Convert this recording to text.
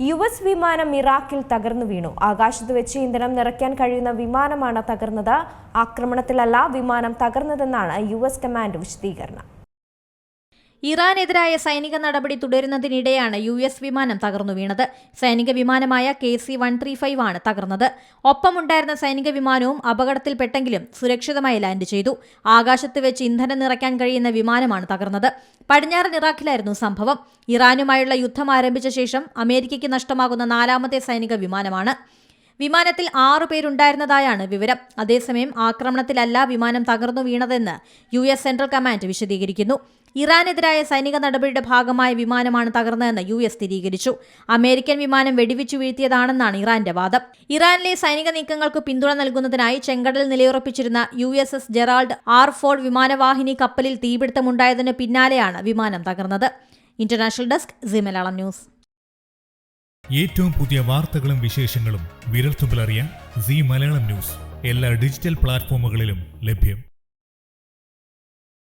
US വിമാനം ഇറാഖിൽ തകർന്നു വീണു. ആകാശത്ത് വെച്ച് ഇന്ധനം നിറയ്ക്കാൻ കഴിയുന്ന വിമാനമാണ് തകർന്നത്. ആക്രമണത്തിലല്ല വിമാനം തകർന്നതെന്നാണ് US കമാൻഡ് വിശദീകരണം. ഇറാനെതിരായ സൈനിക നടപടി തുടരുന്നതിനിടെയാണ് US വിമാനം തകർന്നു വീണത്. സൈനിക വിമാനമായ KC-135 ആണ് തകർന്നത്. ഒപ്പമുണ്ടായിരുന്ന സൈനിക വിമാനവും അപകടത്തിൽപ്പെട്ടെങ്കിലും സുരക്ഷിതമായി ലാൻഡ് ചെയ്തു. ആകാശത്ത് വെച്ച് ഇന്ധനം നിറയ്ക്കാൻ കഴിയുന്ന വിമാനമാണ് തകർന്നത്. പടിഞ്ഞാറൻ ഇറാഖിലായിരുന്നു സംഭവം. ഇറാനുമായുള്ള യുദ്ധം ആരംഭിച്ച ശേഷം അമേരിക്കയ്ക്ക് നഷ്ടമാകുന്ന 4ാമത്തെ സൈനിക വിമാനമാണ്. വിമാനത്തിൽ 6 പേരുണ്ടായിരുന്നതായാണ് വിവരം. അതേസമയം ആക്രമണത്തിലല്ല വിമാനം തകർന്നു വീണതെന്ന് US സെൻട്രൽ കമാൻഡ് വിശദീകരിക്കുന്നു. ഇറാനെതിരായ സൈനിക നടപടിയുടെ ഭാഗമായ വിമാനമാണ് തകർന്നതെന്ന് US സ്ഥിരീകരിച്ചു. അമേരിക്കൻ വിമാനം വെടിവെച്ചു വീഴ്ത്തിയതാണെന്നാണ് ഇറാന്റെ വാദം. ഇറാനിലെ സൈനിക നീക്കങ്ങൾക്ക് പിന്തുണ നൽകുന്നതിനായി ചെങ്കടലിൽ നിലയുറപ്പിച്ചിരുന്ന USS ജെറാൾഡ് R. ഫോർഡ് വിമാനവാഹിനി കപ്പലിൽ തീപിടുത്തമുണ്ടായതിന് പിന്നാലെയാണ് വിമാനം തകർന്നത്. International desk Zee Malayalam news. ഏറ്റവും പുതിയ വാർത്തകളും വിശേഷങ്ങളും വിരൽത്തുമ്പിലറിയാൻ സീ മലയാളം ന്യൂസ് എല്ലാ ഡിജിറ്റൽ പ്ലാറ്റ്ഫോമുകളിലും ലഭ്യം.